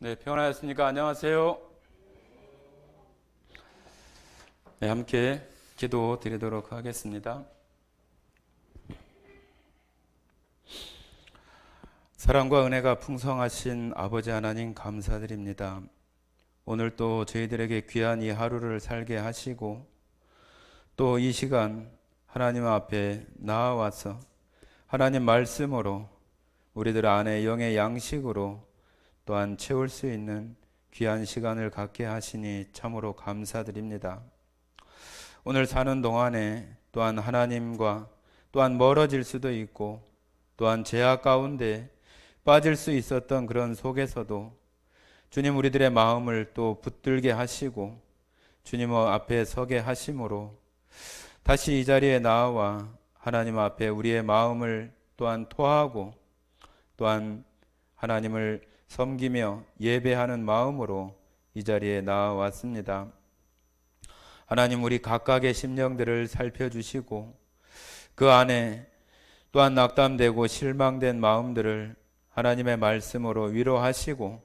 네, 평안하셨습니까? 안녕하세요. 네, 함께 기도 드리도록 하겠습니다. 사랑과 은혜가 풍성하신 아버지 하나님 감사드립니다. 오늘 또 저희들에게 귀한 이 하루를 살게 하시고 또 이 시간 하나님 앞에 나아와서 하나님 말씀으로 우리들 안에 영의 양식으로 또한 채울 수 있는 귀한 시간을 갖게 하시니 참으로 감사드립니다. 오늘 사는 동안에 또한 하나님과 또한 멀어질 수도 있고 또한 죄악 가운데 빠질 수 있었던 그런 속에서도 주님 우리들의 마음을 또 붙들게 하시고 주님 앞에 서게 하심으로 다시 이 자리에 나와 하나님 앞에 우리의 마음을 또한 토하고 또한 하나님을 섬기며 예배하는 마음으로 이 자리에 나왔습니다. 하나님 우리 각각의 심령들을 살펴주시고 그 안에 또한 낙담되고 실망된 마음들을 하나님의 말씀으로 위로하시고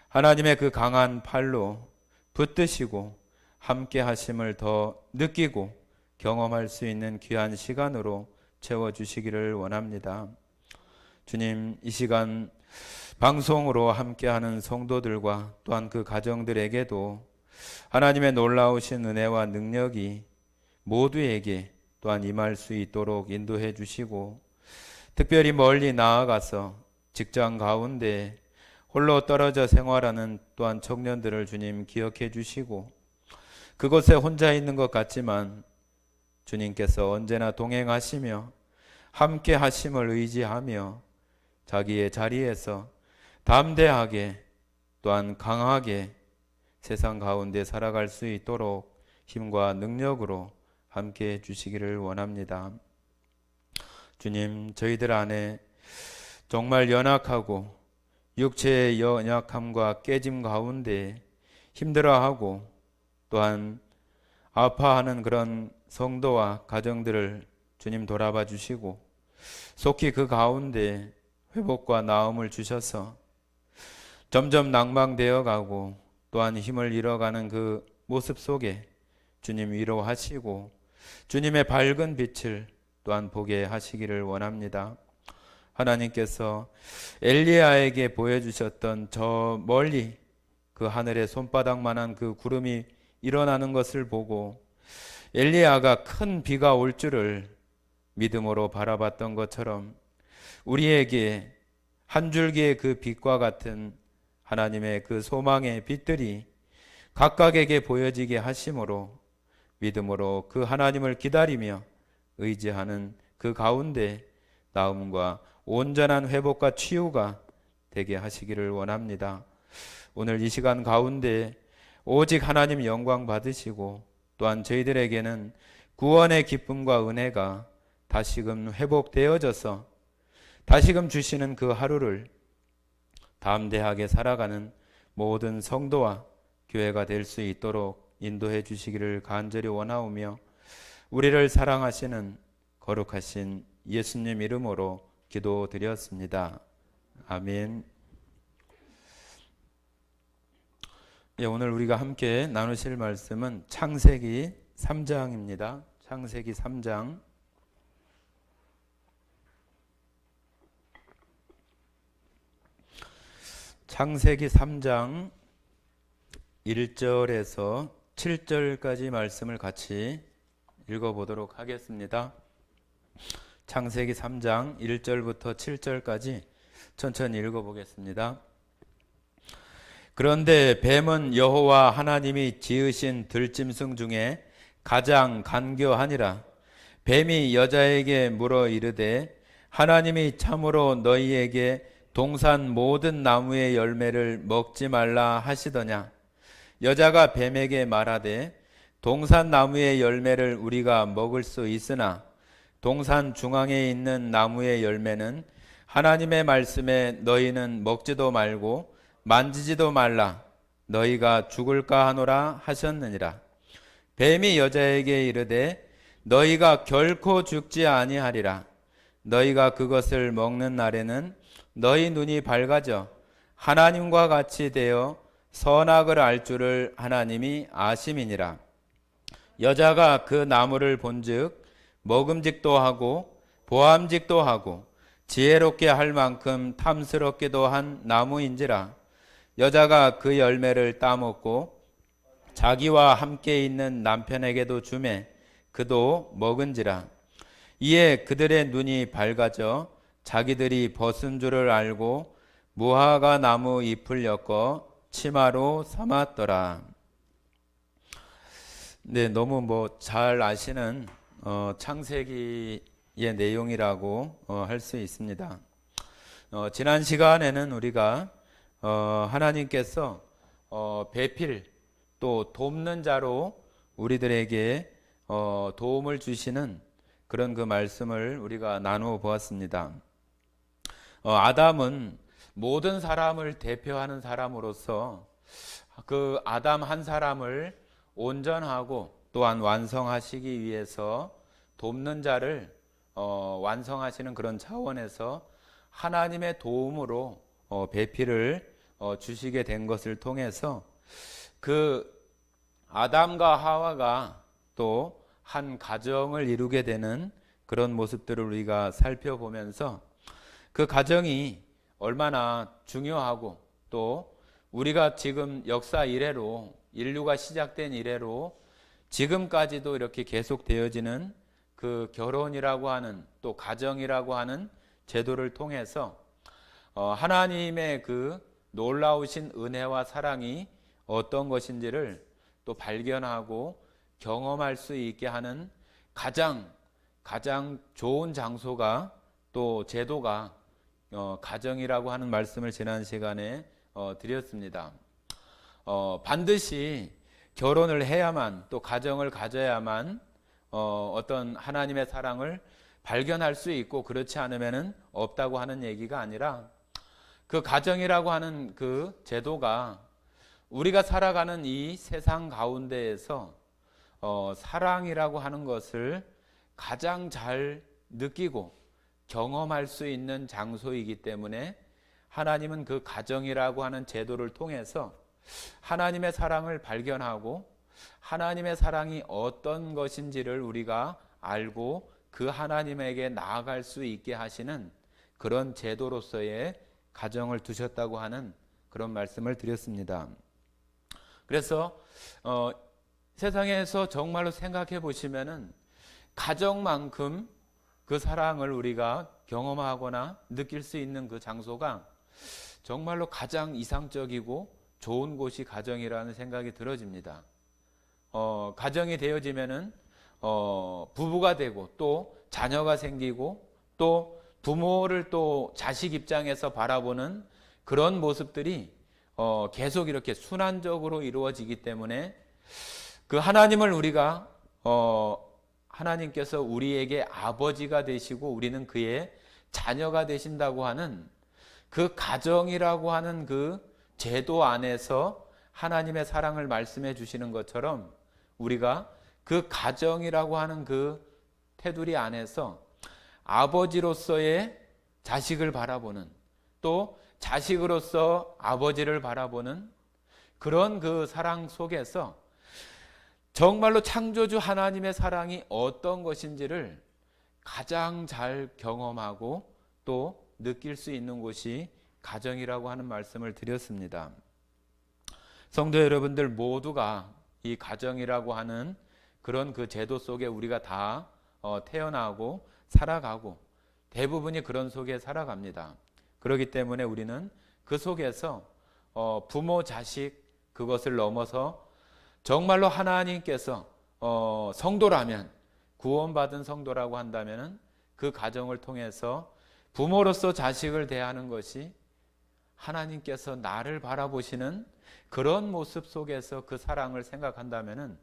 하나님의 그 강한 팔로 붙드시고 함께 하심을 더 느끼고 경험할 수 있는 귀한 시간으로 채워주시기를 원합니다. 주님 이 시간 방송으로 함께하는 성도들과 또한 그 가정들에게도 하나님의 놀라우신 은혜와 능력이 모두에게 또한 임할 수 있도록 인도해 주시고 특별히 멀리 나아가서 직장 가운데 홀로 떨어져 생활하는 또한 청년들을 주님 기억해 주시고 그곳에 혼자 있는 것 같지만 주님께서 언제나 동행하시며 함께 하심을 의지하며 자기의 자리에서 담대하게 또한 강하게 세상 가운데 살아갈 수 있도록 힘과 능력으로 함께 해 주시기를 원합니다. 주님, 저희들 안에 정말 연약하고 육체의 연약함과 깨짐 가운데 힘들어하고 또한 아파하는 그런 성도와 가정들을 주님 돌아봐 주시고 속히 그 가운데 회복과 나음을 주셔서 점점 낭망되어 가고 또한 힘을 잃어가는 그 모습 속에 주님 위로하시고 주님의 밝은 빛을 또한 보게 하시기를 원합니다. 하나님께서 엘리야에게 보여주셨던 저 멀리 그 하늘에 손바닥만한 그 구름이 일어나는 것을 보고 엘리야가 큰 비가 올 줄을 믿음으로 바라봤던 것처럼 우리에게 한 줄기의 그 빛과 같은 하나님의 그 소망의 빛들이 각각에게 보여지게 하심으로 믿음으로 그 하나님을 기다리며 의지하는 그 가운데 나음과 온전한 회복과 치유가 되게 하시기를 원합니다. 오늘 이 시간 가운데 오직 하나님 영광 받으시고 또한 저희들에게는 구원의 기쁨과 은혜가 다시금 회복되어져서 다시금 주시는 그 하루를 담대하게 살아가는 모든 성도와 교회가 될 수 있도록 인도해 주시기를 간절히 원하오며 우리를 사랑하시는 거룩하신 예수님 이름으로 기도드렸습니다. 아멘. 예, 오늘 우리가 함께 나누실 말씀은 창세기 3장입니다. 창세기 3장 창세기 3장 1절에서 7절까지 말씀을 같이 읽어보도록 하겠습니다. 창세기 3장 1절부터 7절까지 천천히 읽어보겠습니다. 그런데 뱀은 여호와 하나님이 지으신 들짐승 중에 가장 간교하니라. 뱀이 여자에게 물어 이르되 하나님이 참으로 너희에게 동산 모든 나무의 열매를 먹지 말라 하시더냐. 여자가 뱀에게 말하되 동산 나무의 열매를 우리가 먹을 수 있으나 동산 중앙에 있는 나무의 열매는 하나님의 말씀에 너희는 먹지도 말고 만지지도 말라 너희가 죽을까 하노라 하셨느니라. 뱀이 여자에게 이르되 너희가 결코 죽지 아니하리라. 너희가 그것을 먹는 날에는 너희 눈이 밝아져 하나님과 같이 되어 선악을 알 줄을 하나님이 아심이니라. 여자가 그 나무를 본즉 먹음직도 하고 보암직도 하고 지혜롭게 할 만큼 탐스럽게도 한 나무인지라. 여자가 그 열매를 따먹고 자기와 함께 있는 남편에게도 주매 그도 먹은지라. 이에 그들의 눈이 밝아져 자기들이 벗은 줄을 알고 무화과 나무 잎을 엮어 치마로 삼았더라. 네, 너무 잘 아시는 창세기의 내용이라고 할 수 있습니다. 지난 시간에는 우리가 하나님께서 배필 또 돕는 자로 우리들에게 도움을 주시는 그런 그 말씀을 우리가 나누어 보았습니다. 아담은 모든 사람을 대표하는 사람으로서 그 아담 한 사람을 온전하고 또한 완성하시기 위해서 돕는 자를 완성하시는 그런 차원에서 하나님의 도움으로 배필을 주시게 된 것을 통해서 그 아담과 하와가 또 한 가정을 이루게 되는 그런 모습들을 우리가 살펴보면서 그 가정이 얼마나 중요하고 또 우리가 지금 역사 이래로 인류가 시작된 이래로 지금까지도 이렇게 계속되어지는 그 결혼이라고 하는 또 가정이라고 하는 제도를 통해서 하나님의 그 놀라우신 은혜와 사랑이 어떤 것인지를 또 발견하고 경험할 수 있게 하는 가장 좋은 장소가 또 제도가 가정이라고 하는 말씀을 지난 시간에 드렸습니다. 반드시 결혼을 해야만 또 가정을 가져야만 어떤 하나님의 사랑을 발견할 수 있고 그렇지 않으면은 없다고 하는 얘기가 아니라 그 가정이라고 하는 그 제도가 우리가 살아가는 이 세상 가운데에서 사랑이라고 하는 것을 가장 잘 느끼고 경험할 수 있는 장소이기 때문에 하나님은 그 가정이라고 하는 제도를 통해서 하나님의 사랑을 발견하고 하나님의 사랑이 어떤 것인지를 우리가 알고 그 하나님에게 나아갈 수 있게 하시는 그런 제도로서의 가정을 두셨다고 하는 그런 말씀을 드렸습니다. 그래서 세상에서 정말로 생각해 보시면은 가정만큼 그 사랑을 우리가 경험하거나 느낄 수 있는 그 장소가 정말로 가장 이상적이고 좋은 곳이 가정이라는 생각이 들어집니다. 가정이 되어지면은 부부가 되고 또 자녀가 생기고 또 부모를 또 자식 입장에서 바라보는 그런 모습들이 계속 이렇게 순환적으로 이루어지기 때문에 그 하나님을 우리가 하나님께서 우리에게 아버지가 되시고 우리는 그의 자녀가 되신다고 하는 그 가정이라고 하는 그 제도 안에서 하나님의 사랑을 말씀해 주시는 것처럼 우리가 그 가정이라고 하는 그 테두리 안에서 아버지로서의 자식을 바라보는 또 자식으로서 아버지를 바라보는 그런 그 사랑 속에서 정말로 창조주 하나님의 사랑이 어떤 것인지를 가장 잘 경험하고 또 느낄 수 있는 곳이 가정이라고 하는 말씀을 드렸습니다. 성도 여러분들 모두가 이 가정이라고 하는 그런 그 제도 속에 우리가 다 태어나고 살아가고 대부분이 그런 속에 살아갑니다. 그렇기 때문에 우리는 그 속에서 부모, 자식 그것을 넘어서 정말로 하나님께서 성도라면 구원받은 성도라고 한다면 그 가정을 통해서 부모로서 자식을 대하는 것이 하나님께서 나를 바라보시는 그런 모습 속에서 그 사랑을 생각한다면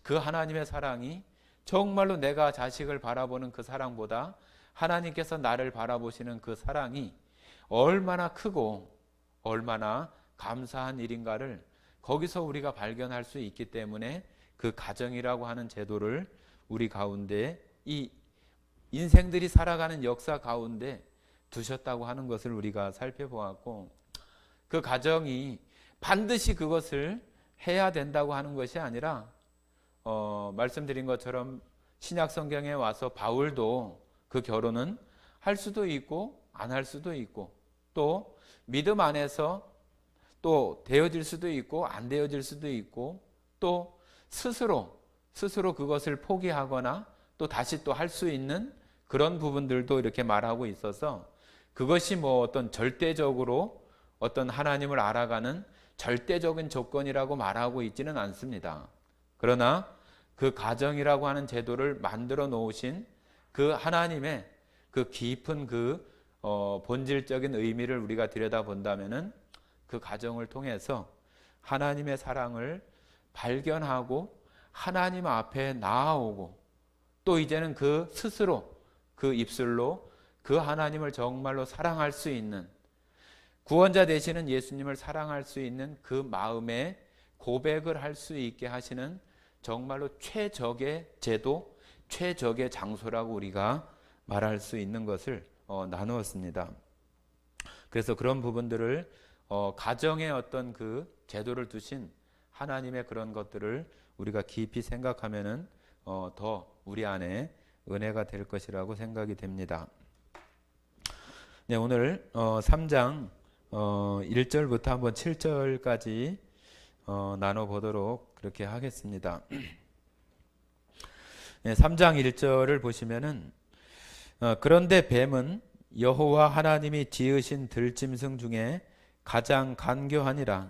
그 하나님의 사랑이 정말로 내가 자식을 바라보는 그 사랑보다 하나님께서 나를 바라보시는 그 사랑이 얼마나 크고 얼마나 감사한 일인가를 거기서 우리가 발견할 수 있기 때문에 그 가정이라고 하는 제도를 우리 가운데 이 인생들이 살아가는 역사 가운데 두셨다고 하는 것을 우리가 살펴보았고 그 가정이 반드시 그것을 해야 된다고 하는 것이 아니라 말씀드린 것처럼 신약 성경에 와서 바울도 그 결혼은 할 수도 있고 안 할 수도 있고 또 믿음 안에서 또 되어질 수도 있고 안 되어질 수도 있고 또 스스로 그것을 포기하거나 또 다시 또 할 수 있는 그런 부분들도 이렇게 말하고 있어서 그것이 뭐 어떤 절대적으로 어떤 하나님을 알아가는 절대적인 조건이라고 말하고 있지는 않습니다. 그러나 그 가정이라고 하는 제도를 만들어 놓으신 그 하나님의 그 깊은 그 본질적인 의미를 우리가 들여다본다면은 그 가정을 통해서 하나님의 사랑을 발견하고 하나님 앞에 나아오고 또 이제는 그 스스로 그 입술로 그 하나님을 정말로 사랑할 수 있는 구원자 되시는 예수님을 사랑할 수 있는 그 마음의 고백을 할 수 있게 하시는 정말로 최적의 제도, 최적의 장소라고 우리가 말할 수 있는 것을 나누었습니다. 그래서 그런 부분들을 가정의 어떤 그 제도를 두신 하나님의 그런 것들을 우리가 깊이 생각하면은 더 우리 안에 은혜가 될 것이라고 생각이 됩니다. 네, 오늘 3장 1절부터 한번 7절까지 나눠보도록 그렇게 하겠습니다. 네, 3장 1절을 보시면은 그런데 뱀은 여호와 하나님이 지으신 들짐승 중에 가장 간교하니라.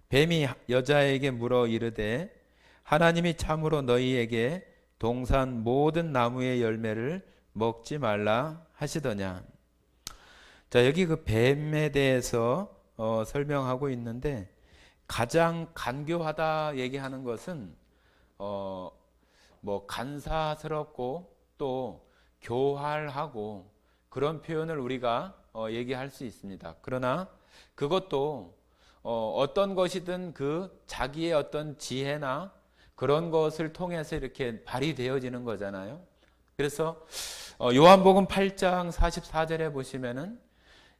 뱀이 여자에게 물어 이르되 하나님이 참으로 너희에게 동산 모든 나무의 열매를 먹지 말라 하시더냐. 자, 여기 그 뱀에 대해서 설명하고 있는데 가장 간교하다 얘기하는 것은 뭐 간사스럽고 또 교활하고 그런 표현을 우리가 얘기할 수 있습니다. 그러나 그것도 어떤 것이든 그 자기의 어떤 지혜나 그런 것을 통해서 이렇게 발휘되어지는 거잖아요. 그래서 요한복음 8장 44절에 보시면은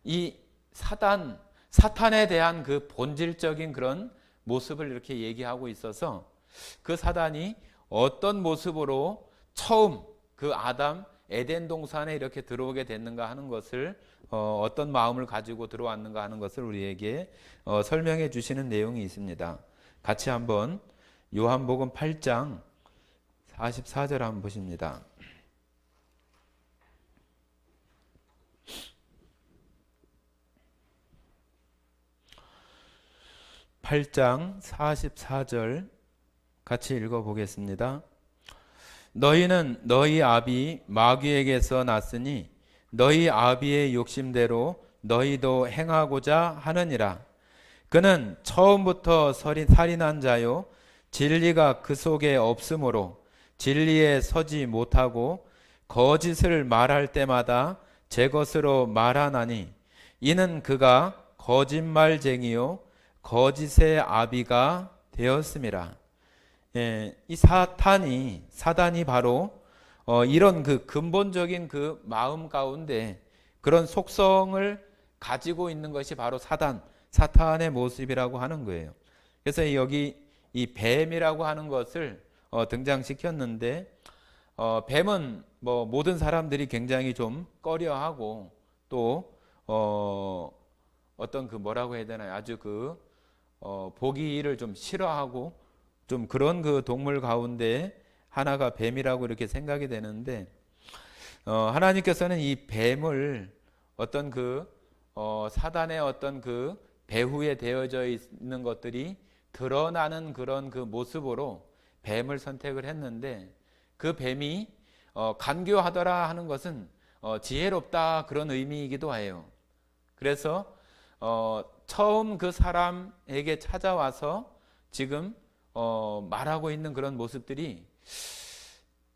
이 사탄에 대한 그 본질적인 그런 모습을 이렇게 얘기하고 있어서 그 사단이 어떤 모습으로 처음 그 아담 에덴 동산에 이렇게 들어오게 됐는가 하는 것을 어떤 마음을 가지고 들어왔는가 하는 것을 우리에게 설명해 주시는 내용이 있습니다. 같이 한번 요한복음 8장 44절 한번 보십니다. 8장 44절 같이 읽어보겠습니다. 너희는 너희 아비 마귀에게서 났으니 너희 아비의 욕심대로 너희도 행하고자 하느니라. 그는 처음부터 살인한 자요 진리가 그 속에 없으므로 진리에 서지 못하고 거짓을 말할 때마다 제 것으로 말하나니 이는 그가 거짓말쟁이요 거짓의 아비가 되었음이라. 예, 이 사단이 바로 이런 그 근본적인 그 마음 가운데 그런 속성을 가지고 있는 것이 바로 사탄의 모습이라고 하는 거예요. 그래서 여기 이 뱀이라고 하는 것을 등장시켰는데 뱀은 뭐 모든 사람들이 굉장히 좀 꺼려하고 또 어떤 그 뭐라고 해야 되나요? 아주 그 보기를 좀 싫어하고 좀 그런 그 동물 가운데 하나가 뱀이라고 이렇게 생각이 되는데 하나님께서는 이 뱀을 어떤 그 사단의 어떤 그 배후에 되어져 있는 것들이 드러나는 그런 그 모습으로 뱀을 선택을 했는데 그 뱀이 간교하더라 하는 것은 지혜롭다 그런 의미이기도 해요. 그래서 처음 그 사람에게 찾아와서 지금 말하고 있는 그런 모습들이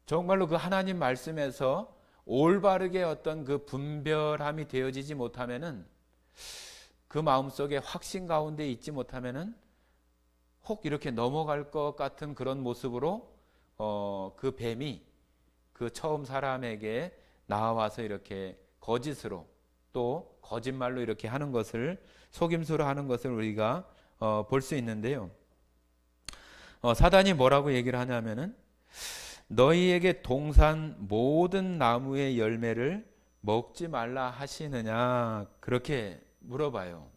정말로 그 하나님 말씀에서 올바르게 어떤 그 분별함이 되어지지 못하면은 그 마음속에 확신 가운데 있지 못하면은 혹 이렇게 넘어갈 것 같은 그런 모습으로 그 뱀이 그 처음 사람에게 나와서 이렇게 거짓으로 또 거짓말로 이렇게 하는 것을, 속임수로 하는 것을 우리가 볼 수 있는데요. 사단이 뭐라고 얘기를 하냐면은 너희에게 동산 모든 나무의 열매를 먹지 말라 하시느냐, 그렇게 물어봐요.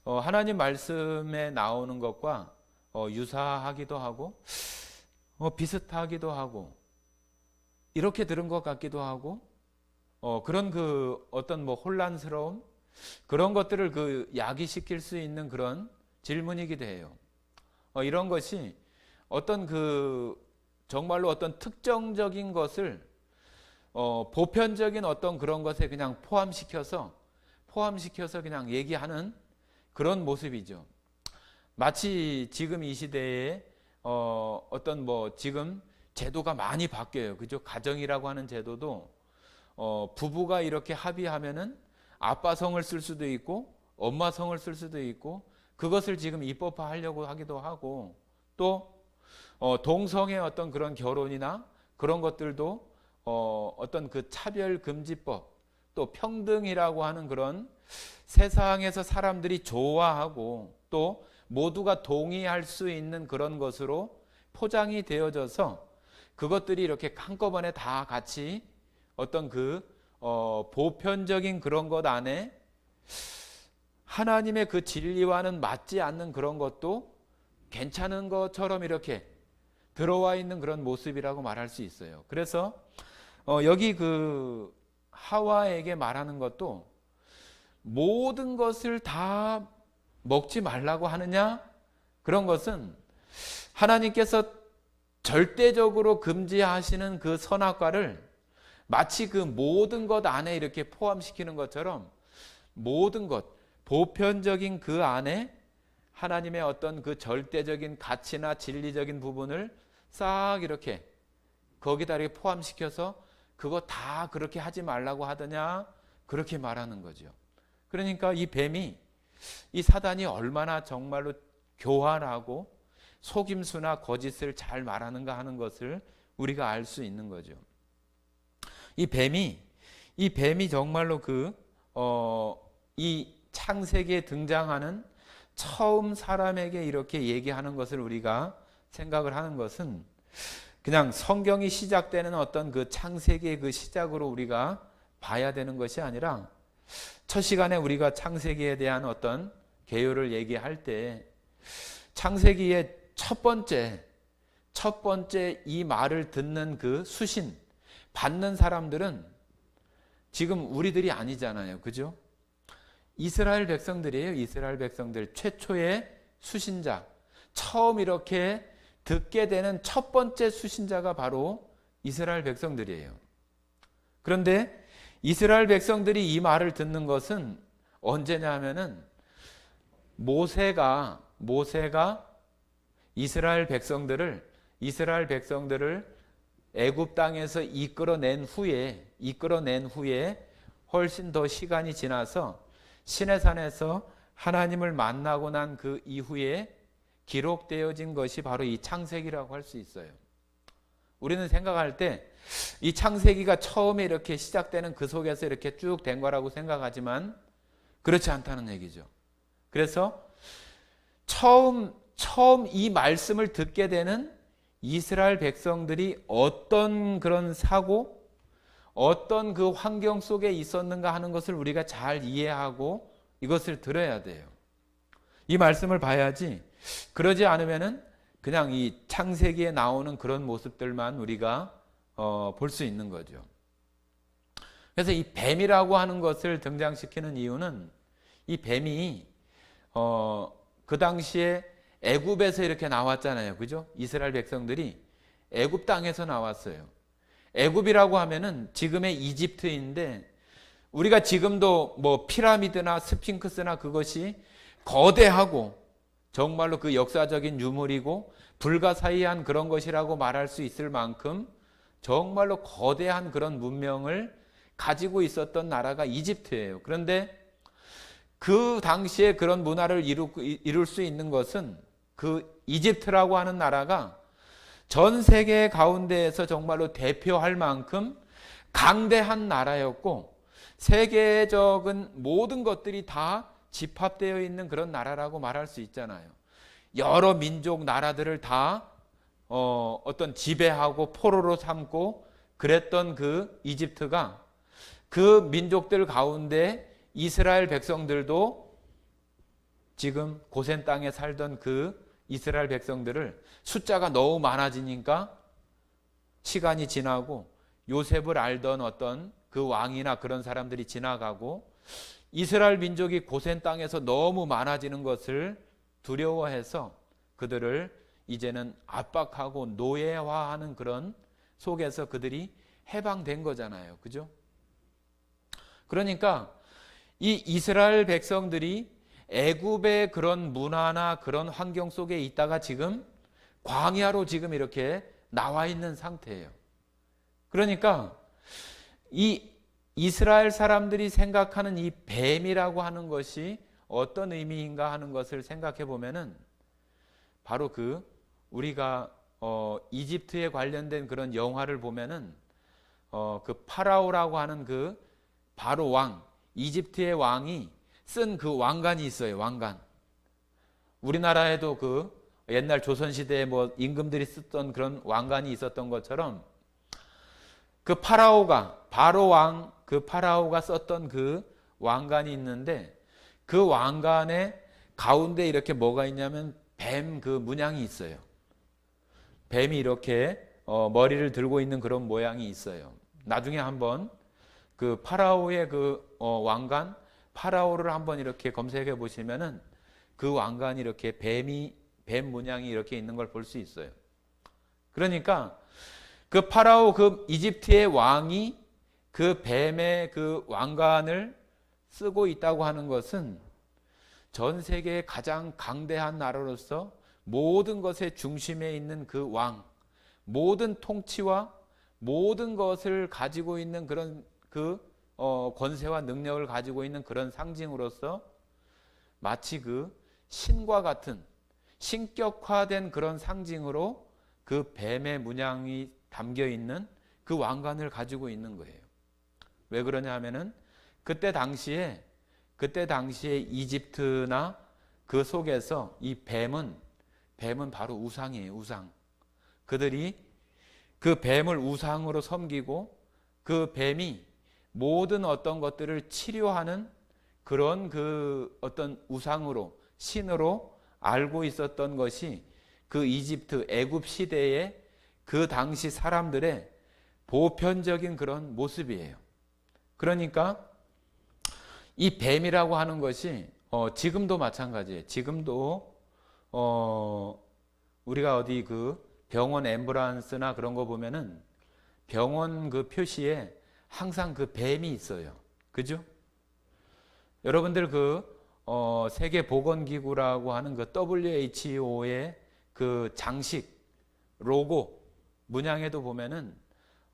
하나님 말씀에 나오는 것과 유사하기도 하고 비슷하기도 하고 이렇게 들은 것 같기도 하고 그런 어떤 혼란스러움, 그런 것들을 야기시킬 수 있는 그런 질문이기도 해요. 이런 것이 어떤 정말로 어떤 특정적인 것을 보편적인 어떤 그런 것에 그냥 포함시켜서 그냥 얘기하는 그런 모습이죠. 마치 지금 이 시대에 어떤 지금 제도가 많이 바뀌어요. 그죠? 가정이라고 하는 제도도 부부가 이렇게 합의하면은 아빠 성을 쓸 수도 있고 엄마 성을 쓸 수도 있고, 그것을 지금 입법화하려고 하기도 하고, 또 동성의 어떤 그런 결혼이나 그런 것들도 어떤 차별금지법, 또 평등이라고 하는 그런 세상에서 사람들이 좋아하고 또 모두가 동의할 수 있는 그런 것으로 포장이 되어져서 그것들이 이렇게 한꺼번에 다 같이 어떤 보편적인 그런 것 안에 하나님의 진리와는 맞지 않는 그런 것도 괜찮은 것처럼 이렇게 들어와 있는 그런 모습이라고 말할 수 있어요. 그래서 여기 하와에게 말하는 것도 모든 것을 다 먹지 말라고 하느냐? 그런 것은 하나님께서 절대적으로 금지하시는 선악과를 마치 모든 것 안에 이렇게 포함시키는 것처럼 모든 것, 보편적인 안에 하나님의 어떤 절대적인 가치나 진리적인 부분을 싹 이렇게 거기다 이렇게 포함시켜서 그거 다 그렇게 하지 말라고 하더냐, 그렇게 말하는 거죠. 그러니까 이 사단이 얼마나 정말로 교활하고 속임수나 거짓을 잘 말하는가 하는 것을 우리가 알 수 있는 거죠. 이 뱀이 정말로 이 창세기에 등장하는 처음 사람에게 이렇게 얘기하는 것을 우리가 생각을 하는 것은 그냥 성경이 시작되는 어떤 창세기의 시작으로 우리가 봐야 되는 것이 아니라, 첫 시간에 우리가 창세기에 대한 어떤 개요를 얘기할 때 창세기의 첫 번째 이 말을 듣는 수신 받는 사람들은 지금 우리들이 아니잖아요. 그죠? 이스라엘 백성들이에요. 이스라엘 백성들 최초의 수신자, 처음 이렇게 듣게 되는 첫 번째 수신자가 바로 이스라엘 백성들이에요. 그런데 이스라엘 백성들이 이 말을 듣는 것은 언제냐 하면은 모세가 이스라엘 백성들을 애굽 땅에서 이끌어낸 후에 훨씬 더 시간이 지나서 시내산에서 하나님을 만나고 난 이후에 기록되어진 것이 바로 이 창세기라고 할 수 있어요. 우리는 생각할 때 이 창세기가 처음에 이렇게 시작되는 속에서 이렇게 쭉 된 거라고 생각하지만 그렇지 않다는 얘기죠. 그래서 처음 이 말씀을 듣게 되는 이스라엘 백성들이 어떤 그런 사고, 어떤 환경 속에 있었는가 하는 것을 우리가 잘 이해하고 이것을 들어야 돼요. 이 말씀을 봐야지, 그러지 않으면은 그냥 이 창세기에 나오는 그런 모습들만 우리가 볼 수 있는 거죠. 그래서 이 뱀이라고 하는 것을 등장시키는 이유는 이 뱀이 그 당시에 애굽에서 이렇게 나왔잖아요. 그죠? 이스라엘 백성들이 애굽 땅에서 나왔어요. 애굽이라고 하면은 지금의 이집트인데, 우리가 지금도 피라미드나 스핑크스나 그것이 거대하고 정말로 역사적인 유물이고 불가사의한 그런 것이라고 말할 수 있을 만큼 정말로 거대한 그런 문명을 가지고 있었던 나라가 이집트예요. 그런데 그 당시에 그런 문화를 이룰 수 있는 것은 이집트라고 하는 나라가 전 세계 가운데에서 정말로 대표할 만큼 강대한 나라였고, 세계적인 모든 것들이 다 집합되어 있는 그런 나라라고 말할 수 있잖아요. 여러 민족 나라들을 다 어떤 지배하고 포로로 삼고 그랬던 그 이집트가 그 민족들 가운데 이스라엘 백성들도 지금 고센 땅에 살던 그 이스라엘 백성들을 숫자가 너무 많아지니까 시간이 지나고 요셉을 알던 어떤 그 왕이나 그런 사람들이 지나가고 이스라엘 민족이 고센 땅에서 너무 많아지는 것을 두려워해서 그들을 이제는 압박하고 노예화하는 그런 속에서 그들이 해방된 거잖아요. 그죠? 그러니까 이 이스라엘 백성들이 애굽의 그런 문화나 그런 환경 속에 있다가 지금 광야로 지금 이렇게 나와 있는 상태예요. 그러니까 이 이스라엘 사람들이 생각하는 이 뱀이라고 하는 것이 어떤 의미인가 하는 것을 생각해 보면은 바로 그 우리가 이집트에 관련된 그런 영화를 보면은 그 파라오라고 하는 그 바로 왕, 이집트의 왕이 쓴 그 왕관이 있어요. 왕관. 우리나라에도 그 옛날 조선시대에 뭐 임금들이 쓰던 그런 왕관이 있었던 것처럼 그 파라오가 바로 왕, 그 파라오가 썼던 그 왕관이 있는데 그 왕관의 가운데 이렇게 뭐가 있냐면 뱀 그 문양이 있어요. 뱀이 이렇게 머리를 들고 있는 그런 모양이 있어요. 나중에 한번 그 파라오의 그 왕관, 파라오를 한번 이렇게 검색해 보시면은 그 왕관이 이렇게 뱀 문양이 이렇게 있는 걸 볼 수 있어요. 그러니까 그 파라오 그 이집트의 왕이 그 뱀의 그 왕관을 쓰고 있다고 하는 것은 전 세계의 가장 강대한 나라로서 모든 것의 중심에 있는 그 왕, 모든 통치와 모든 것을 가지고 있는 그런 그 권세와 능력을 가지고 있는 그런 상징으로서 마치 그 신과 같은 신격화된 그런 상징으로 그 뱀의 문양이 담겨 있는 그 왕관을 가지고 있는 거예요. 왜 그러냐 하면은 그때 당시에 이집트나 그 속에서 이 뱀은 바로 우상이에요. 우상. 그들이 그 뱀을 우상으로 섬기고 그 뱀이 모든 어떤 것들을 치료하는 그런 그 어떤 우상으로 신으로 알고 있었던 것이 그 이집트 애굽 시대의 그 당시 사람들의 보편적인 그런 모습이에요. 그러니까 이 뱀이라고 하는 것이 지금도 마찬가지예요. 지금도 우리가 어디 그 병원 앰뷸런스나 그런 거 보면은 병원 그 표시에 항상 그 뱀이 있어요. 그죠? 여러분들 그 세계 보건기구라고 하는 그 WHO의 그 장식 로고 문양에도 보면은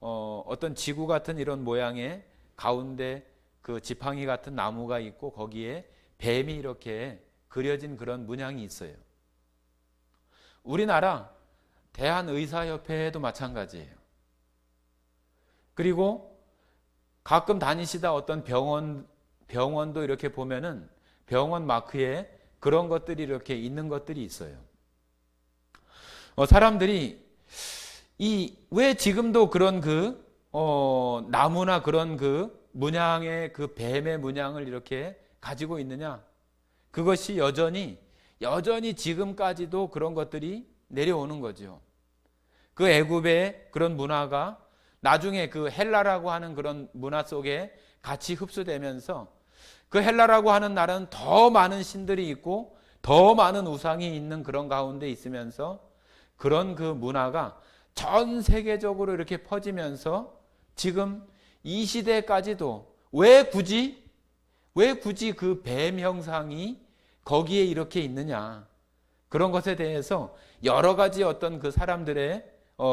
어떤 지구 같은 이런 모양의 가운데 그 지팡이 같은 나무가 있고 거기에 뱀이 이렇게 그려진 그런 문양이 있어요. 우리나라 대한의사협회에도 마찬가지예요. 그리고 가끔 다니시다 어떤 병원도 이렇게 보면은 병원 마크에 그런 것들이 이렇게 있는 것들이 있어요. 사람들이 왜 지금도 그런 그 나무나 그런 그 문양의 그 뱀의 문양을 이렇게 가지고 있느냐? 그것이 여전히 지금까지도 그런 것들이 내려오는 거죠. 그 애굽의 그런 문화가 나중에 그 헬라라고 하는 그런 문화 속에 같이 흡수되면서 그 헬라라고 하는 나라는 더 많은 신들이 있고 더 많은 우상이 있는 그런 가운데 있으면서 그런 그 문화가 전 세계적으로 이렇게 퍼지면서 지금 이 시대까지도 왜 굳이 그 뱀 형상이 거기에 이렇게 있느냐, 그런 것에 대해서 여러 가지 어떤 그 사람들의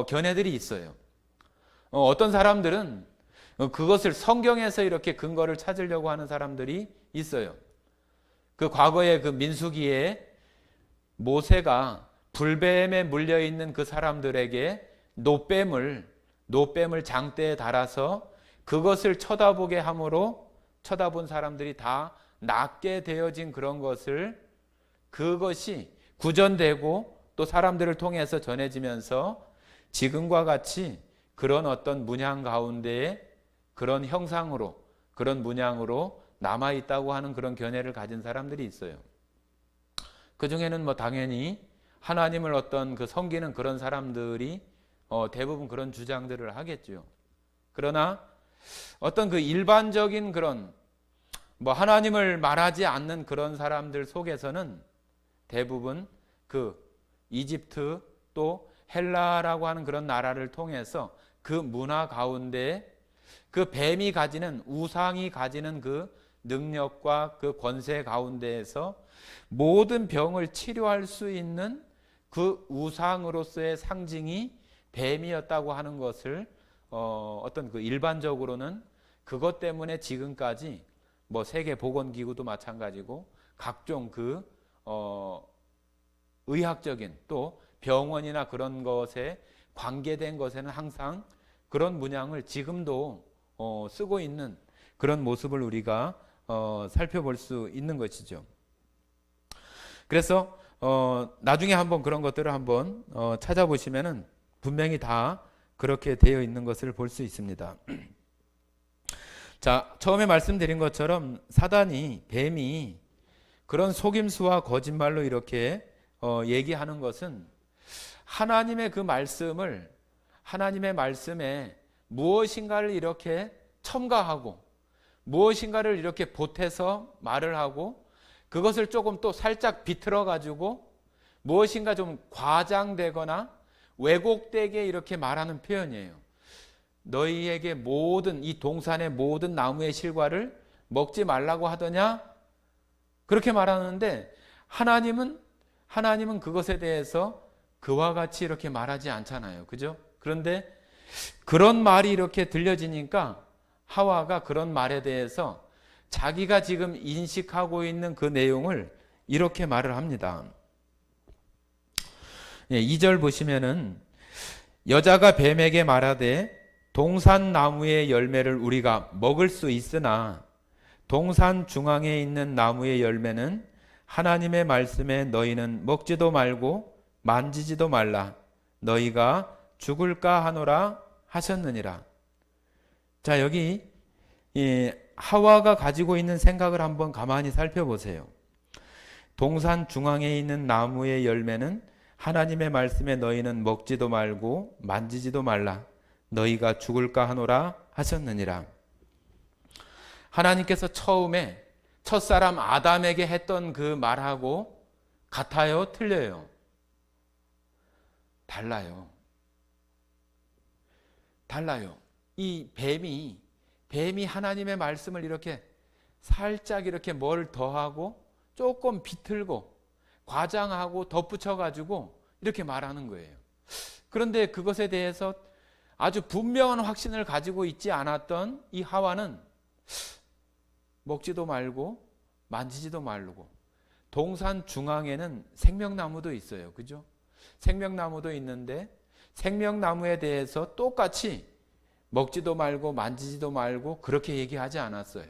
견해들이 있어요. 어떤 사람들은 그것을 성경에서 이렇게 근거를 찾으려고 하는 사람들이 있어요. 그 과거에 그 민수기에 모세가 불뱀에 물려 있는 그 사람들에게 노뱀을 장대에 달아서 그것을 쳐다보게 함으로 쳐다본 사람들이 다 낫게 되어진 그런 것을, 그것이 구전되고 또 사람들을 통해서 전해지면서 지금과 같이 그런 어떤 문양 가운데에 그런 형상으로, 그런 문양으로 남아있다고 하는 그런 견해를 가진 사람들이 있어요. 그 중에는 뭐 당연히 하나님을 어떤 그 섬기는 그런 사람들이 대부분 그런 주장들을 하겠죠. 그러나 어떤 그 일반적인 그런 뭐 하나님을 말하지 않는 그런 사람들 속에서는 대부분 그 이집트 또 헬라라고 하는 그런 나라를 통해서 그 문화 가운데 그 뱀이 가지는, 우상이 가지는 그 능력과 그 권세 가운데에서 모든 병을 치료할 수 있는 그 우상으로서의 상징이 뱀이었다고 하는 것을 어떤 그 일반적으로는 그것 때문에 지금까지 뭐 세계보건기구도 마찬가지고 각종 그 의학적인 또 병원이나 그런 것에 관계된 것에는 항상 그런 문양을 지금도 쓰고 있는 그런 모습을 우리가 살펴볼 수 있는 것이죠. 그래서 나중에 한번 그런 것들을 한번 찾아보시면은 분명히 다 그렇게 되어 있는 것을 볼 수 있습니다. 자, 처음에 말씀드린 것처럼 사단이, 뱀이 그런 속임수와 거짓말로 이렇게 얘기하는 것은 하나님의 그 말씀을, 하나님의 말씀에 무엇인가를 이렇게 첨가하고 무엇인가를 이렇게 보태서 말을 하고 그것을 조금 또 살짝 비틀어 가지고 무엇인가 좀 과장되거나 왜곡되게 이렇게 말하는 표현이에요. 너희에게 모든 이 동산의 모든 나무의 실과를 먹지 말라고 하더냐? 그렇게 말하는데 하나님은 그것에 대해서 그와 같이 이렇게 말하지 않잖아요. 그죠? 그런데 그런 말이 이렇게 들려지니까 하와가 그런 말에 대해서 자기가 지금 인식하고 있는 그 내용을 이렇게 말을 합니다. 2절 보시면은 여자가 뱀에게 말하되 동산 나무의 열매를 우리가 먹을 수 있으나 동산 중앙에 있는 나무의 열매는 하나님의 말씀에 너희는 먹지도 말고 만지지도 말라. 너희가 죽을까 하노라 하셨느니라. 자, 여기 하와가 가지고 있는 생각을 한번 가만히 살펴보세요. 동산 중앙에 있는 나무의 열매는 하나님의 말씀에 너희는 먹지도 말고 만지지도 말라. 너희가 죽을까 하노라 하셨느니라. 하나님께서 처음에 첫사람 아담에게 했던 그 말하고 같아요? 틀려요? 달라요. 달라요. 이 뱀이 하나님의 말씀을 이렇게 살짝 이렇게 뭘 더하고 조금 비틀고 과장하고 덧붙여 가지고 이렇게 말하는 거예요. 그런데 그것에 대해서 아주 분명한 확신을 가지고 있지 않았던 이 하와는 먹지도 말고 만지지도 말고, 동산 중앙에는 생명나무도 있어요. 그죠? 생명나무도 있는데 생명나무에 대해서 똑같이 먹지도 말고 만지지도 말고 그렇게 얘기하지 않았어요.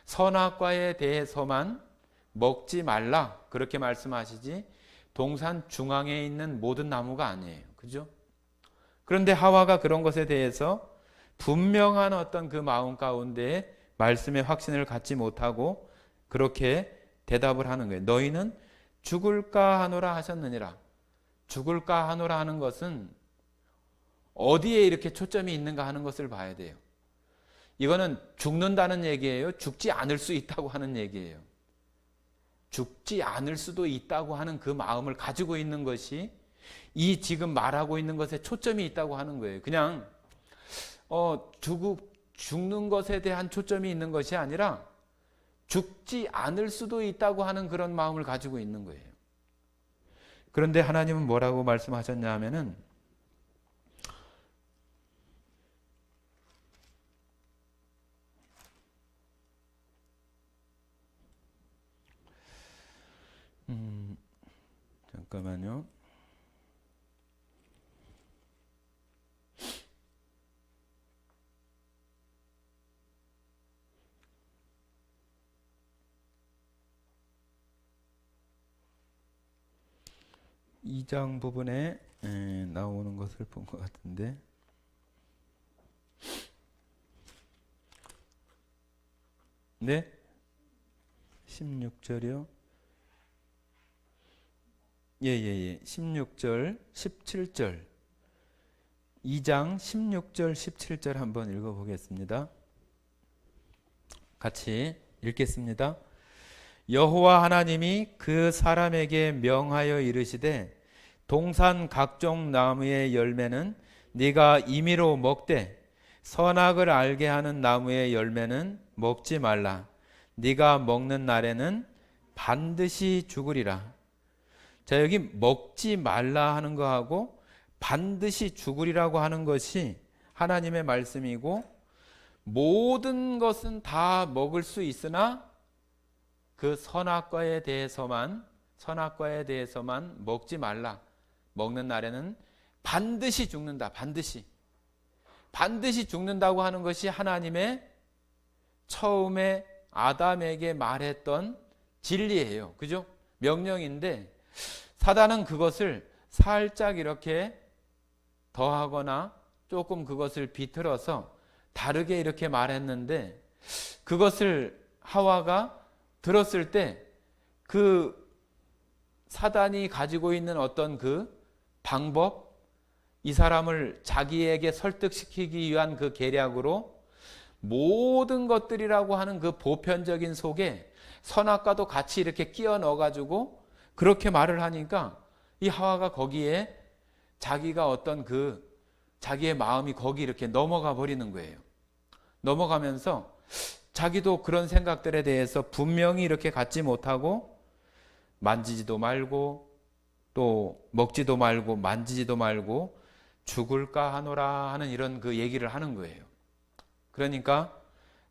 선악과에 대해서만 먹지 말라 그렇게 말씀하시지 동산 중앙에 있는 모든 나무가 아니에요. 그죠? 그런데 하와가 그런 것에 대해서 분명한 어떤 그 마음 가운데 말씀의 확신을 갖지 못하고 그렇게 대답을 하는 거예요. 너희는 죽을까 하노라 하셨느니라. 죽을까 하노라 하는 것은 어디에 이렇게 초점이 있는가 하는 것을 봐야 돼요. 이거는 죽는다는 얘기예요? 죽지 않을 수 있다고 하는 얘기예요? 죽지 않을 수도 있다고 하는 그 마음을 가지고 있는 것이 이 지금 말하고 있는 것에 초점이 있다고 하는 거예요. 그냥 죽는 것에 대한 초점이 있는 것이 아니라 죽지 않을 수도 있다고 하는 그런 마음을 가지고 있는 거예요. 그런데 하나님은 뭐라고 말씀하셨냐 하면은 잠깐만요. 2장 부분에 나오는 것을 본 것 같은데, 네? 16절이요? 예. 16절, 17절. 2장 16절, 17절 한번 읽어보겠습니다. 같이 읽겠습니다. 여호와 하나님이 그 사람에게 명하여 이르시되 동산 각종 나무의 열매는 네가 임의로 먹되 선악을 알게 하는 나무의 열매는 먹지 말라. 네가 먹는 날에는 반드시 죽으리라. 자, 여기 먹지 말라 하는 거하고 반드시 죽으리라고 하는 것이 하나님의 말씀이고, 모든 것은 다 먹을 수 있으나 그 선악과에 대해서만 먹지 말라. 먹는 날에는 반드시 죽는다. 반드시 죽는다고 하는 것이 하나님의 처음에 아담에게 말했던 진리예요. 그죠? 명령인데 사단은 그것을 살짝 이렇게 더하거나 조금 그것을 비틀어서 다르게 이렇게 말했는데, 그것을 하와가 들었을 때 그 사단이 가지고 있는 어떤 그 방법, 이 사람을 자기에게 설득시키기 위한 그 계략으로 모든 것들이라고 하는 그 보편적인 속에 선악과도 같이 이렇게 끼워 넣어가지고 그렇게 말을 하니까 이 하와가 거기에 자기가 어떤 그 자기의 마음이 거기 이렇게 넘어가 버리는 거예요. 넘어가면서 자기도 그런 생각들에 대해서 분명히 이렇게 갖지 못하고 만지지도 말고 또 먹지도 말고 만지지도 말고 죽을까 하노라 하는 이런 그 얘기를 하는 거예요. 그러니까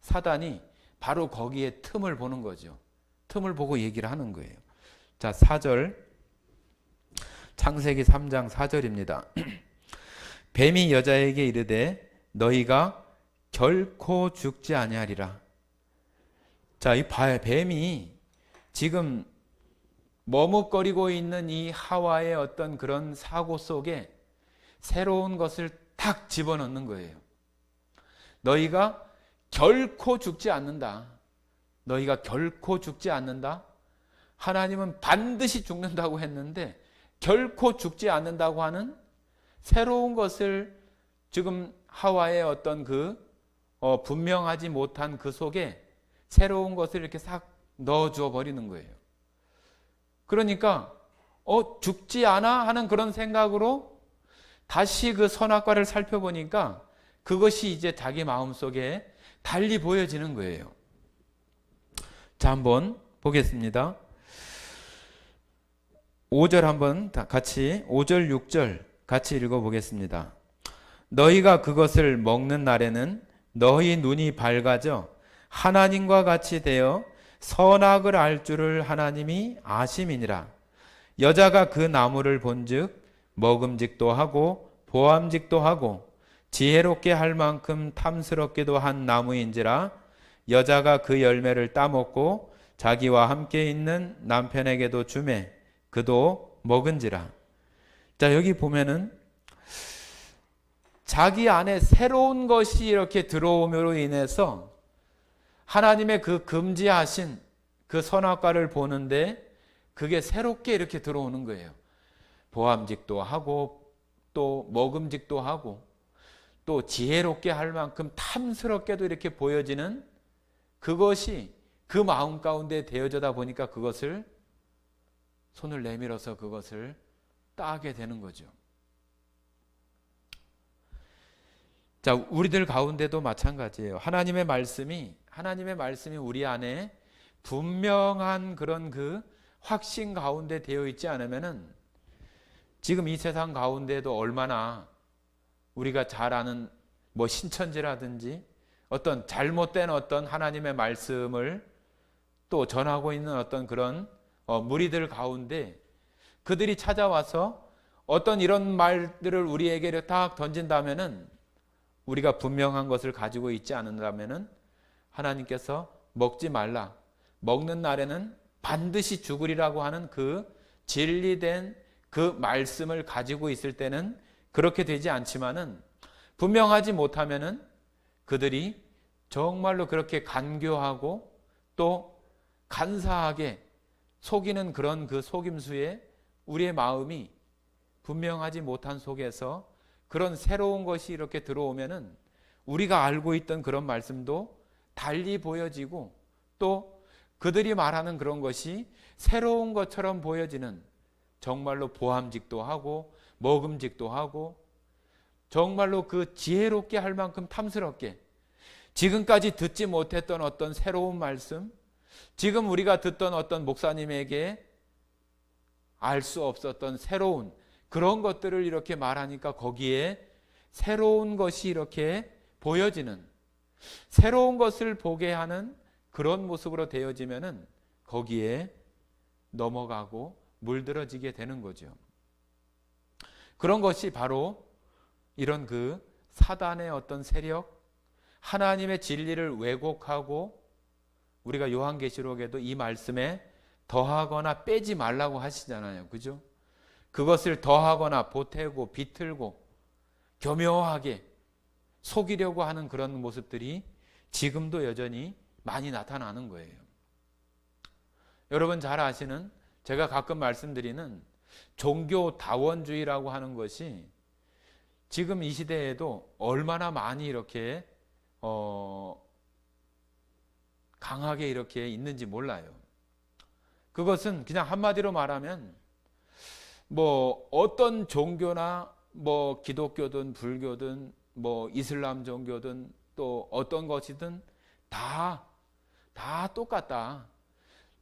사단이 바로 거기에 틈을 보는 거죠. 틈을 보고 얘기를 하는 거예요. 자, 4절, 창세기 3장 4절입니다. 뱀이 여자에게 이르되 너희가 결코 죽지 아니하리라. 자, 이 뱀이 지금 머뭇거리고 있는 이 하와의 어떤 그런 사고 속에 새로운 것을 탁 집어넣는 거예요. 너희가 결코 죽지 않는다. 너희가 결코 죽지 않는다. 하나님은 반드시 죽는다고 했는데 결코 죽지 않는다고 하는 새로운 것을 지금 하와의 어떤 그 분명하지 못한 그 속에 새로운 것을 이렇게 싹 넣어주어 버리는 거예요. 그러니까 죽지 않아 하는 그런 생각으로 다시 그 선악과를 살펴보니까 그것이 이제 자기 마음속에 달리 보여지는 거예요. 자, 한번 보겠습니다. 5절 한번 같이 5절 6절 같이 읽어보겠습니다. 너희가 그것을 먹는 날에는 너희 눈이 밝아져 하나님과 같이 되어 선악을 알 줄을 하나님이 아심이니라. 여자가 그 나무를 본즉 먹음직도 하고 보암직도 하고 지혜롭게 할 만큼 탐스럽게도 한 나무인지라. 여자가 그 열매를 따먹고 자기와 함께 있는 남편에게도 주매 그도 먹은지라. 자, 여기 보면은 자기 안에 새로운 것이 이렇게 들어옴으로 인해서 하나님의 그 금지하신 그 선악과를 보는데 그게 새롭게 이렇게 들어오는 거예요. 보암직도 하고 또 먹음직도 하고 또 지혜롭게 할 만큼 탐스럽게도 이렇게 보여지는 그것이 그 마음 가운데 되어져다 보니까 그것을 손을 내밀어서 그것을 따게 되는 거죠. 자, 우리들 가운데도 마찬가지예요. 하나님의 말씀이 우리 안에 분명한 그런 그 확신 가운데 되어 있지 않으면은 지금 이 세상 가운데도 얼마나 우리가 잘 아는 뭐 신천지라든지 어떤 잘못된 어떤 하나님의 말씀을 또 전하고 있는 어떤 그런 무리들 가운데 그들이 찾아와서 어떤 이런 말들을 우리에게 딱 던진다면은 우리가 분명한 것을 가지고 있지 않는다면은 하나님께서 먹지 말라. 먹는 날에는 반드시 죽으리라고 하는 그 진리된 그 말씀을 가지고 있을 때는 그렇게 되지 않지만은 분명하지 못하면은 그들이 정말로 그렇게 간교하고 또 간사하게 속이는 그런 그 속임수에 우리의 마음이 분명하지 못한 속에서 그런 새로운 것이 이렇게 들어오면은 우리가 알고 있던 그런 말씀도 달리 보여지고 또 그들이 말하는 그런 것이 새로운 것처럼 보여지는, 정말로 보암직도 하고 먹음직도 하고 정말로 그 지혜롭게 할 만큼 탐스럽게 지금까지 듣지 못했던 어떤 새로운 말씀, 지금 우리가 듣던 어떤 목사님에게 알 수 없었던 새로운 그런 것들을 이렇게 말하니까 거기에 새로운 것이 이렇게 보여지는, 새로운 것을 보게 하는 그런 모습으로 되어지면은 거기에 넘어가고 물들어지게 되는 거죠. 그런 것이 바로 이런 그 사단의 어떤 세력, 하나님의 진리를 왜곡하고, 우리가 요한계시록에도 이 말씀에 더하거나 빼지 말라고 하시잖아요. 그죠? 그것을 더하거나 보태고 비틀고 교묘하게 속이려고 하는 그런 모습들이 지금도 여전히 많이 나타나는 거예요. 여러분 잘 아시는, 제가 가끔 말씀드리는 종교다원주의라고 하는 것이 지금 이 시대에도 얼마나 많이 이렇게 강하게 이렇게 있는지 몰라요. 그것은 그냥 한마디로 말하면 뭐 어떤 종교나 뭐 기독교든 불교든 뭐 이슬람 종교든 또 어떤 것이든 다 똑같다.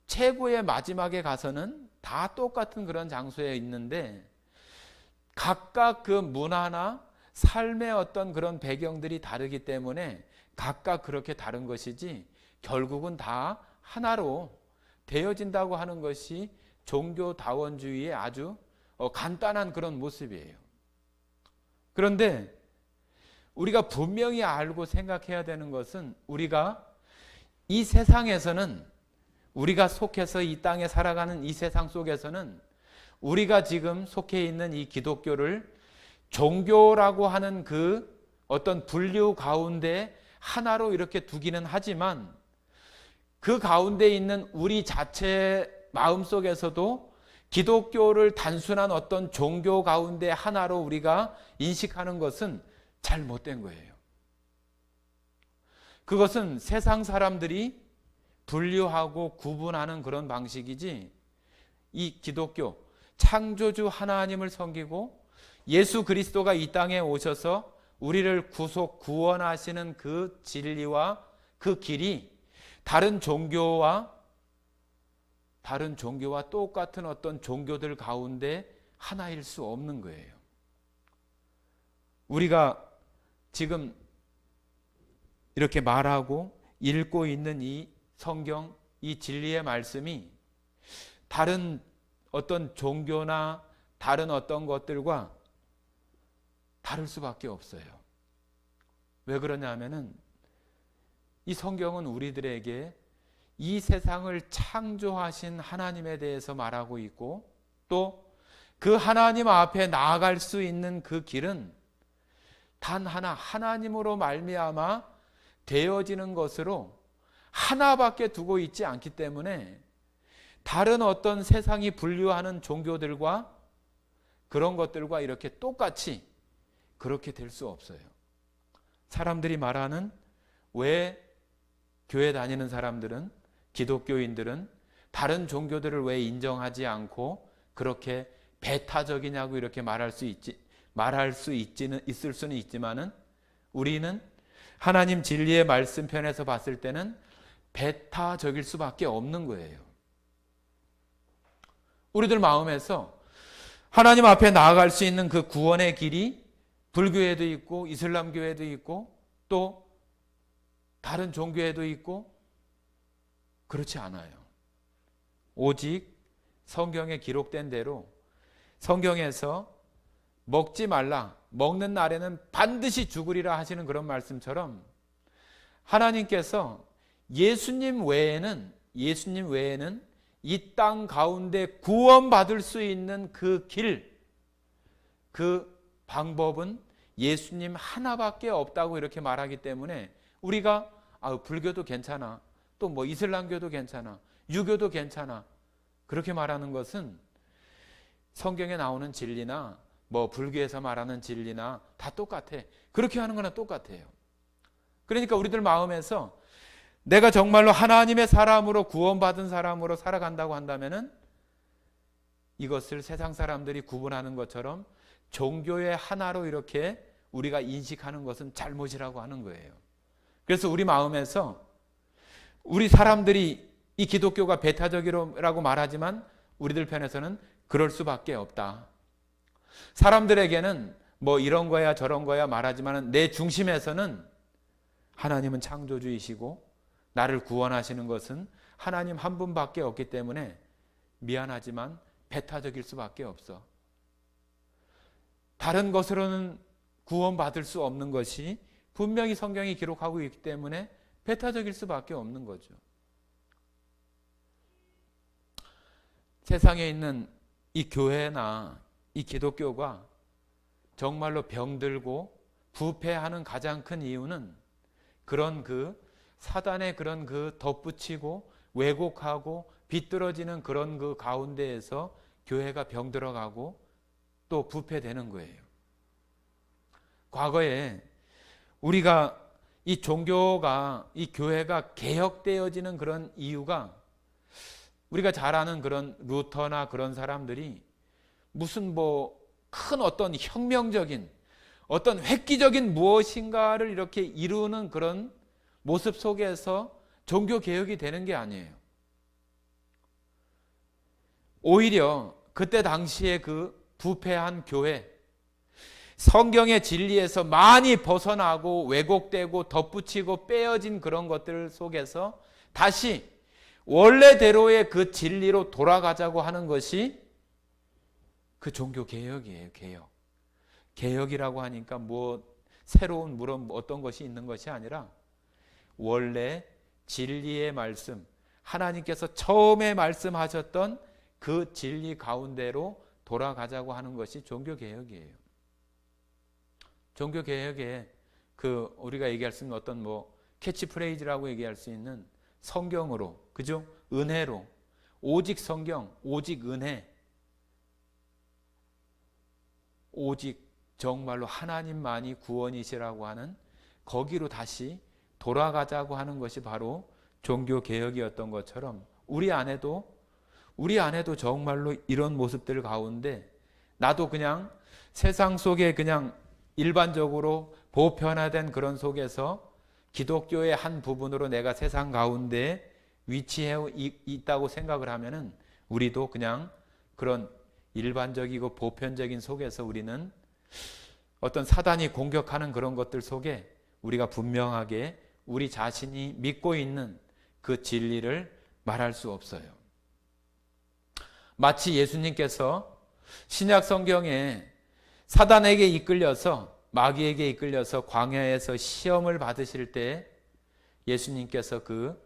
최고의 마지막에 가서는 다 똑같은 그런 장소에 있는데 각각 그 문화나 삶의 어떤 그런 배경들이 다르기 때문에 각각 그렇게 다른 것이지 결국은 다 하나로 되어진다고 하는 것이 종교다원주의의 아주 간단한 그런 모습이에요. 그런데 우리가 분명히 알고 생각해야 되는 것은, 우리가 이 세상에서는, 우리가 속해서 이 땅에 살아가는 이 세상 속에서는 우리가 지금 속해 있는 이 기독교를 종교라고 하는 그 어떤 분류 가운데 하나로 이렇게 두기는 하지만 그 가운데 있는 우리 자체 마음속에서도 기독교를 단순한 어떤 종교 가운데 하나로 우리가 인식하는 것은 잘못된 거예요. 그것은 세상 사람들이 분류하고 구분하는 그런 방식이지, 이 기독교, 창조주 하나님을 섬기고 예수 그리스도가 이 땅에 오셔서 우리를 구원하시는 그 진리와 그 길이 다른 종교와 똑같은 어떤 종교들 가운데 하나일 수 없는 거예요. 우리가 지금 이렇게 말하고 읽고 있는 이 성경, 이 진리의 말씀이 다른 어떤 종교나 다른 어떤 것들과 다를 수밖에 없어요. 왜 그러냐 하면은 이 성경은 우리들에게 이 세상을 창조하신 하나님에 대해서 말하고 있고, 또 그 하나님 앞에 나아갈 수 있는 그 길은 단 하나, 하나님으로 말미암아 되어지는 것으로 하나밖에 두고 있지 않기 때문에 다른 어떤 세상이 분류하는 종교들과 그런 것들과 이렇게 똑같이 그렇게 될 수 없어요. 사람들이 말하는, 왜 교회 다니는 사람들은, 기독교인들은 다른 종교들을 왜 인정하지 않고 그렇게 배타적이냐고 이렇게 말할 수 있을 수는 있지만은, 우리는 하나님 진리의 말씀편에서 봤을 때는 배타적일 수밖에 없는 거예요. 우리들 마음에서 하나님 앞에 나아갈 수 있는 그 구원의 길이 불교에도 있고 이슬람교에도 있고 또 다른 종교에도 있고 그렇지 않아요. 오직 성경에 기록된 대로, 성경에서 먹지 말라, 먹는 날에는 반드시 죽으리라 하시는 그런 말씀처럼 하나님께서 예수님 외에는 이 땅 가운데 구원받을 수 있는 그 길, 그 방법은 예수님 하나밖에 없다고 이렇게 말하기 때문에 우리가 불교도 괜찮아, 또 뭐 이슬람교도 괜찮아, 유교도 괜찮아 그렇게 말하는 것은 성경에 나오는 진리나 뭐 불교에서 말하는 진리나 다 똑같아. 그렇게 하는 거나 똑같아요. 그러니까 우리들 마음에서 내가 정말로 하나님의 사람으로 구원받은 사람으로 살아간다고 한다면은 이것을 세상 사람들이 구분하는 것처럼 종교의 하나로 이렇게 우리가 인식하는 것은 잘못이라고 하는 거예요. 그래서 우리 마음에서 우리 사람들이 이 기독교가 배타적이라고 말하지만 우리들 편에서는 그럴 수밖에 없다. 사람들에게는 뭐 이런 거야 저런 거야 말하지만 내 중심에서는 하나님은 창조주이시고 나를 구원하시는 것은 하나님 한 분밖에 없기 때문에 미안하지만 배타적일 수밖에 없어. 다른 것으로는 구원받을 수 없는 것이 분명히 성경이 기록하고 있기 때문에 배타적일 수밖에 없는 거죠. 세상에 있는 이 교회나 이 기독교가 정말로 병들고 부패하는 가장 큰 이유는 그런 그 사단의 그런 그 덧붙이고 왜곡하고 비뚤어지는 그런 그 가운데에서 교회가 병들어가고 또 부패되는 거예요. 과거에 우리가 이 종교가 이 교회가 개혁되어지는 그런 이유가 우리가 잘 아는 그런 루터나 그런 사람들이 무슨 뭐 큰 어떤 혁명적인 어떤 획기적인 무엇인가를 이렇게 이루는 그런 모습 속에서 종교 개혁이 되는 게 아니에요. 오히려 그때 당시에 그 부패한 교회, 성경의 진리에서 많이 벗어나고 왜곡되고 덧붙이고 빼어진 그런 것들 속에서 다시 원래대로의 그 진리로 돌아가자고 하는 것이 그 종교 개혁이에요. 개혁. 개혁이라고 하니까 뭐 새로운 물론 어떤 것이 있는 것이 아니라 원래 진리의 말씀, 하나님께서 처음에 말씀하셨던 그 진리 가운데로 돌아가자고 하는 것이 종교 개혁이에요. 종교 개혁에 그 우리가 얘기할 수 있는 어떤 뭐 캐치프레이즈라고 얘기할 수 있는 성경으로, 그죠? 은혜로, 오직 성경, 오직 은혜, 오직 정말로 하나님만이 구원이시라고 하는 거기로 다시 돌아가자고 하는 것이 바로 종교 개혁이었던 것처럼 우리 안에도 정말로 이런 모습들 가운데 나도 그냥 세상 속에 그냥 일반적으로 보편화된 그런 속에서 기독교의 한 부분으로 내가 세상 가운데 위치해 있다고 생각을 하면은 우리도 그냥 그런 일반적이고 보편적인 속에서 우리는 어떤 사단이 공격하는 그런 것들 속에 우리가 분명하게 우리 자신이 믿고 있는 그 진리를 말할 수 없어요. 마치 예수님께서 신약 성경에 사단에게 이끌려서 마귀에게 이끌려서 광야에서 시험을 받으실 때 예수님께서 그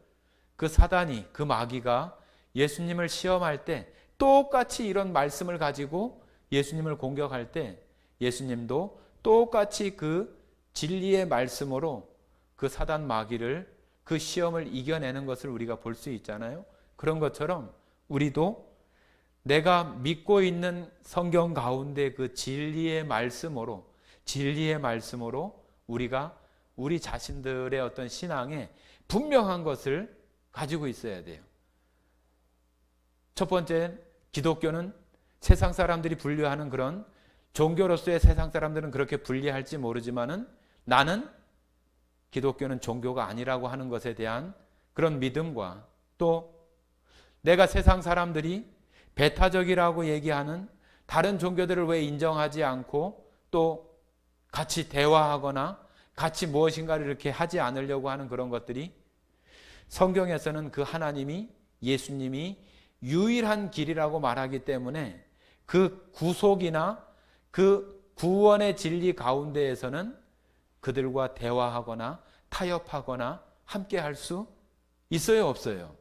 사단이 그 마귀가 예수님을 시험할 때 똑같이 이런 말씀을 가지고 예수님을 공격할 때 예수님도 똑같이 그 진리의 말씀으로 그 사단 마귀를 그 시험을 이겨내는 것을 우리가 볼 수 있잖아요. 그런 것처럼 우리도 내가 믿고 있는 성경 가운데 그 진리의 말씀으로 우리가 우리 자신들의 어떤 신앙에 분명한 것을 가지고 있어야 돼요. 첫 번째, 기독교는 세상 사람들이 분류하는 그런 종교로서의 세상 사람들은 그렇게 분리할지 모르지만은 나는 기독교는 종교가 아니라고 하는 것에 대한 그런 믿음과 또 내가 세상 사람들이 배타적이라고 얘기하는 다른 종교들을 왜 인정하지 않고 또 같이 대화하거나 같이 무엇인가를 이렇게 하지 않으려고 하는 그런 것들이 성경에서는 그 하나님이 예수님이 유일한 길이라고 말하기 때문에 그 구속이나 그 구원의 진리 가운데에서는 그들과 대화하거나 타협하거나 함께 할 수 있어요, 없어요?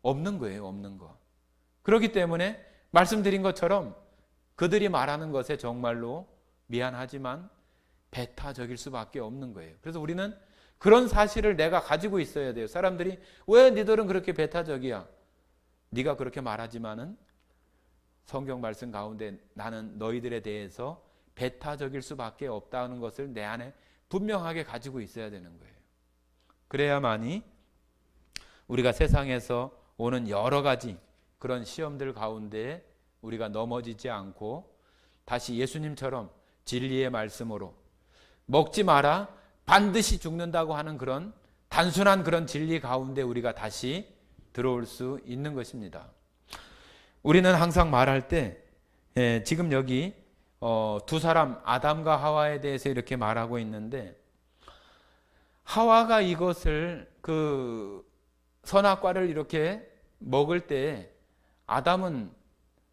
없는 거예요, 없는 거. 그렇기 때문에 말씀드린 것처럼 그들이 말하는 것에 정말로 미안하지만 배타적일 수밖에 없는 거예요. 그래서 우리는 그런 사실을 내가 가지고 있어야 돼요. 사람들이 왜 니들은 그렇게 배타적이야? 네가 그렇게 말하지만은 성경 말씀 가운데 나는 너희들에 대해서 배타적일 수밖에 없다는 것을 내 안에 분명하게 가지고 있어야 되는 거예요. 그래야만이 우리가 세상에서 오는 여러 가지 그런 시험들 가운데 우리가 넘어지지 않고 다시 예수님처럼 진리의 말씀으로 먹지 마라 반드시 죽는다고 하는 그런 단순한 그런 진리 가운데 우리가 다시 들어올 수 있는 것입니다. 우리는 항상 말할 때 지금 여기 두 사람 아담과 하와에 대해서 이렇게 말하고 있는데, 하와가 이것을 그 선악과를 이렇게 먹을 때 아담은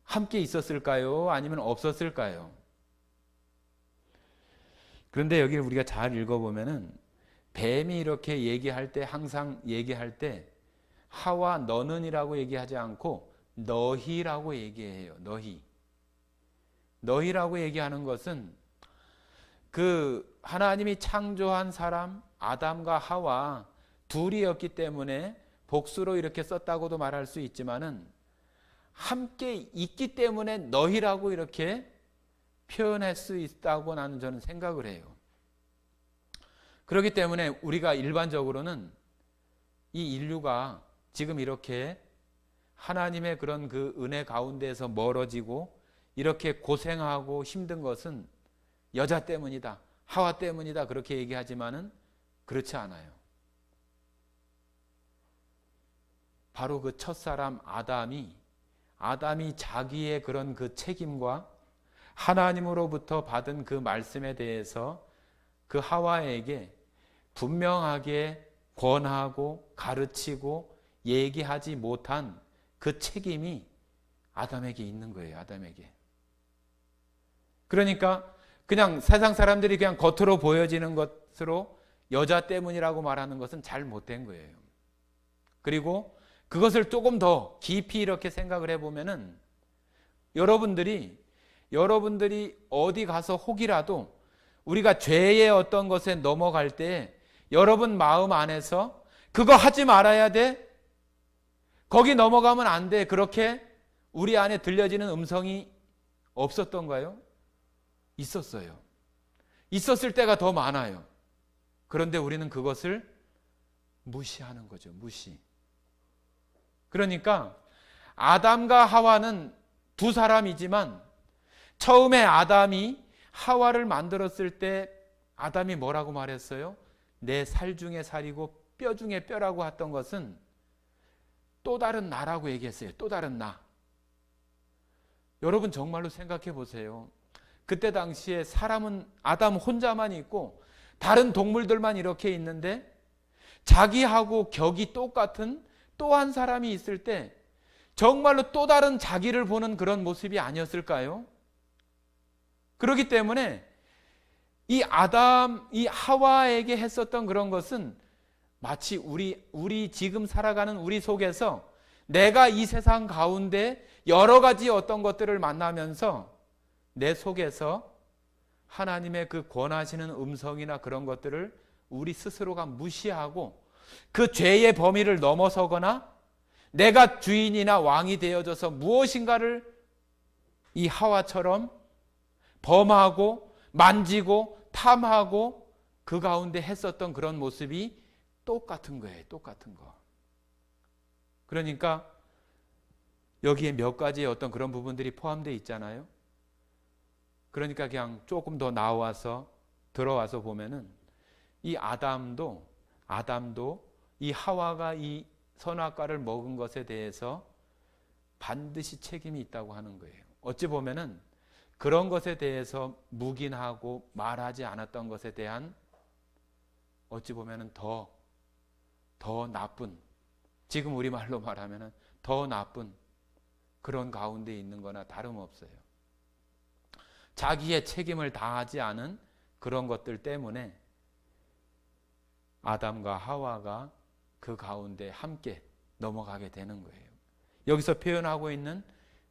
함께 있었을까요? 아니면 없었을까요? 그런데 여기 우리가 잘 읽어보면은 뱀이 이렇게 얘기할 때, 항상 얘기할 때 하와 너는이라고 얘기하지 않고 너희라고 얘기해요. 너희라고 얘기하는 것은 그 하나님이 창조한 사람 아담과 하와 둘이었기 때문에 복수로 이렇게 썼다고도 말할 수 있지만은 함께 있기 때문에 너희라고 이렇게 표현할 수 있다고 나는 저는 생각을 해요. 그렇기 때문에 우리가 일반적으로는 이 인류가 지금 이렇게 하나님의 그런 그 은혜 가운데에서 멀어지고 이렇게 고생하고 힘든 것은 여자 때문이다, 하와 때문이다 그렇게 얘기하지만은 그렇지 않아요. 바로 그 첫사람 아담이 자기의 그런 그 책임과 하나님으로부터 받은 그 말씀에 대해서 그 하와에게 분명하게 권하고 가르치고 얘기하지 못한 그 책임이 아담에게 있는 거예요. 아담에게. 그러니까 그냥 세상 사람들이 그냥 겉으로 보여지는 것으로 여자 때문이라고 말하는 것은 잘못된 거예요. 그리고 그것을 조금 더 깊이 이렇게 생각을 해보면은 여러분들이 어디 가서 혹이라도 우리가 죄의 어떤 것에 넘어갈 때 여러분 마음 안에서 그거 하지 말아야 돼, 거기 넘어가면 안 돼, 그렇게 우리 안에 들려지는 음성이 없었던가요? 있었어요. 있었을 때가 더 많아요. 그런데 우리는 그것을 무시하는 거죠. 무시. 그러니까 아담과 하와는 두 사람이지만 처음에 아담이 하와를 만들었을 때 아담이 뭐라고 말했어요? 내 살 중에 살이고 뼈 중에 뼈라고 했던 것은 또 다른 나라고 얘기했어요. 또 다른 나. 여러분 정말로 생각해 보세요. 그때 당시에 사람은 아담 혼자만 있고 다른 동물들만 이렇게 있는데 자기하고 격이 똑같은 또 한 사람이 있을 때 정말로 또 다른 자기를 보는 그런 모습이 아니었을까요? 그렇기 때문에 이 하와에게 했었던 그런 것은 마치 우리 지금 살아가는 우리 속에서 내가 이 세상 가운데 여러 가지 어떤 것들을 만나면서 내 속에서 하나님의 그 권하시는 음성이나 그런 것들을 우리 스스로가 무시하고 그 죄의 범위를 넘어서거나 내가 주인이나 왕이 되어져서 무엇인가를 이 하와처럼 범하고 만지고 탐하고 그 가운데 했었던 그런 모습이 똑같은 거예요. 똑같은 거. 그러니까 여기에 몇 가지의 어떤 그런 부분들이 포함되어 있잖아요. 그러니까 그냥 조금 더 들어와서 보면은 이 아담도 이 하와가 이 선악과를 먹은 것에 대해서 반드시 책임이 있다고 하는 거예요. 어찌 보면은 그런 것에 대해서 묵인하고 말하지 않았던 것에 대한 어찌 보면은 더 나쁜, 지금 우리말로 말하면은 더 나쁜 그런 가운데 있는 거나 다름없어요. 자기의 책임을 다하지 않은 그런 것들 때문에 아담과 하와가 그 가운데 함께 넘어가게 되는 거예요. 여기서 표현하고 있는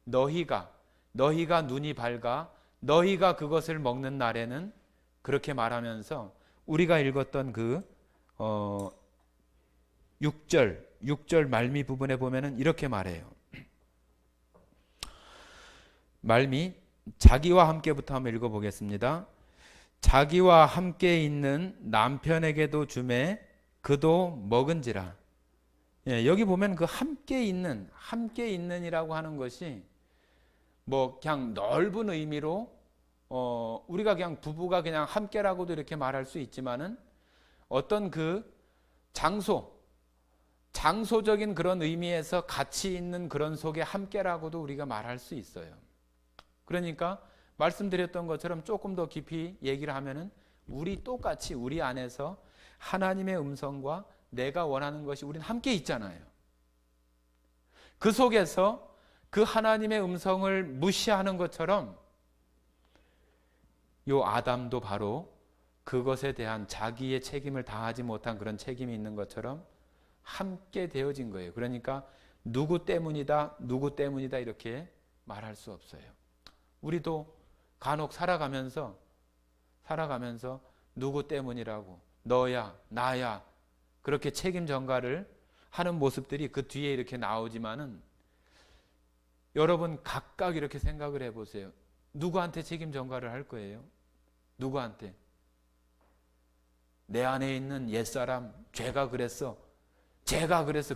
너희가 눈이 밝아 너희가 그것을 먹는 날에는, 그렇게 말하면서 우리가 읽었던 그 6절 말미 부분에 보면은 이렇게 말해요. 말미 자기와 함께부터 한번 읽어보겠습니다. 자기와 함께 있는 남편에게도 주매 그도 먹은지라. 여기 보면 그 함께 있는이라고 하는 것이 뭐 그냥 넓은 의미로 우리가 그냥 부부가 그냥 함께라고도 이렇게 말할 수 있지만은 어떤 그 장소적인 그런 의미에서 같이 있는 그런 속에 함께라고도 우리가 말할 수 있어요. 그러니까 말씀드렸던 것처럼 조금 더 깊이 얘기를 하면은 똑같이 우리 안에서 하나님의 음성과 내가 원하는 것이 우리는 함께 있잖아요. 그 속에서 그 하나님의 음성을 무시하는 것처럼 요 아담도 바로 그것에 대한 자기의 책임을 다하지 못한 그런 책임이 있는 것처럼 함께 되어진 거예요. 그러니까 누구 때문이다 이렇게 말할 수 없어요. 우리도 간혹 살아가면서 누구 때문이라고, 너야 나야 그렇게 책임 전가를 하는 모습들이 그 뒤에 이렇게 나오지만은, 여러분 각각 이렇게 생각을 해보세요. 누구한테 책임 전가를 할 거예요? 누구한테? 내 안에 있는 옛사람, 제가 그랬어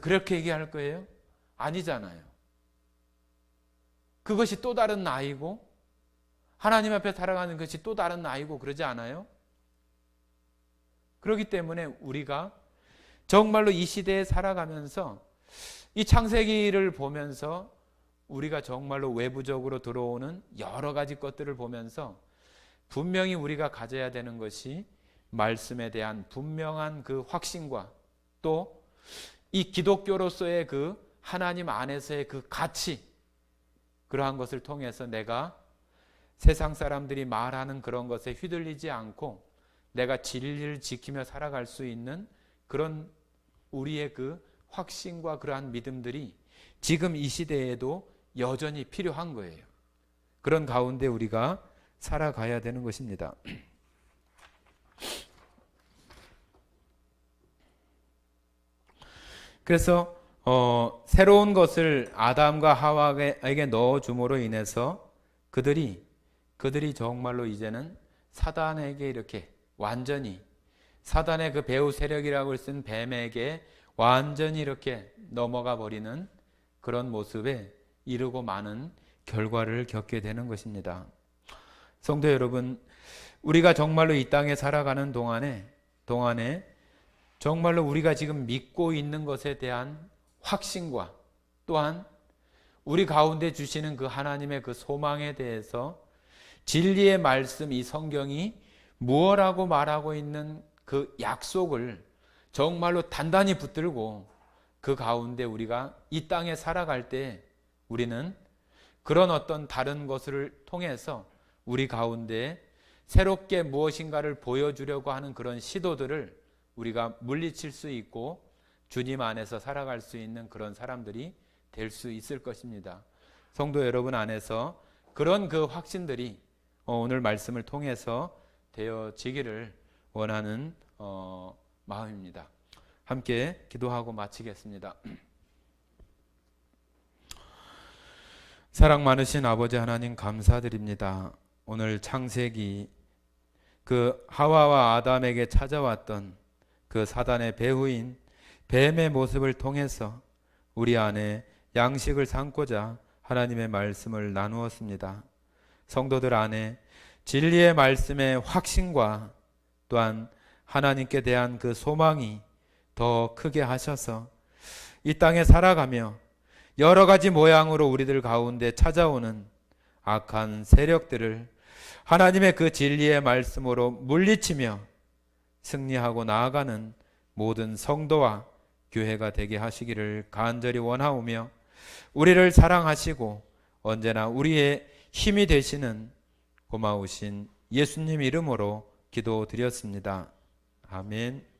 그렇게 얘기할 거예요? 아니잖아요. 그것이 또 다른 나이고 하나님 앞에 살아가는 것이 또 다른 나이고 그러지 않아요? 그렇기 때문에 우리가 정말로 이 시대에 살아가면서 이 창세기를 보면서 우리가 정말로 외부적으로 들어오는 여러 가지 것들을 보면서 분명히 우리가 가져야 되는 것이 말씀에 대한 분명한 그 확신과 또 이 기독교로서의 그 하나님 안에서의 그 가치, 그러한 것을 통해서 내가 세상 사람들이 말하는 그런 것에 휘둘리지 않고 내가 진리를 지키며 살아갈 수 있는 그런 우리의 그 확신과 그러한 믿음들이 지금 이 시대에도 여전히 필요한 거예요. 그런 가운데 우리가 살아가야 되는 것입니다. 그래서 새로운 것을 아담과 하와에게 넣어줌으로 인해서 그들이 정말로 이제는 사단에게 이렇게 완전히, 사단의 그 배후 세력이라고 쓴 뱀에게 완전히 이렇게 넘어가 버리는 그런 모습에 이르고 많은 결과를 겪게 되는 것입니다. 성도 여러분, 우리가 정말로 이 땅에 살아가는 동안에 정말로 우리가 지금 믿고 있는 것에 대한 확신과 또한 우리 가운데 주시는 그 하나님의 그 소망에 대해서 진리의 말씀, 이 성경이 무엇라고 말하고 있는 그 약속을 정말로 단단히 붙들고 그 가운데 우리가 이 땅에 살아갈 때 우리는 그런 어떤 다른 것을 통해서 우리 가운데 새롭게 무엇인가를 보여주려고 하는 그런 시도들을 우리가 물리칠 수 있고 주님 안에서 살아갈 수 있는 그런 사람들이 될 수 있을 것입니다. 성도 여러분 안에서 그런 그 확신들이 오늘 말씀을 통해서 되어지기를 원하는 마음입니다. 함께 기도하고 마치겠습니다. 사랑 많으신 아버지 하나님 감사드립니다. 오늘 창세기 그 하와와 아담에게 찾아왔던 그 사단의 배후인 뱀의 모습을 통해서 우리 안에 양식을 삼고자 하나님의 말씀을 나누었습니다. 성도들 안에 진리의 말씀의 확신과 또한 하나님께 대한 그 소망이 더 크게 하셔서 이 땅에 살아가며 여러 가지 모양으로 우리들 가운데 찾아오는 악한 세력들을 하나님의 그 진리의 말씀으로 물리치며 승리하고 나아가는 모든 성도와 교회가 되게 하시기를 간절히 원하오며 우리를 사랑하시고 언제나 우리의 힘이 되시는 고마우신 예수님 이름으로 기도드렸습니다. 아멘.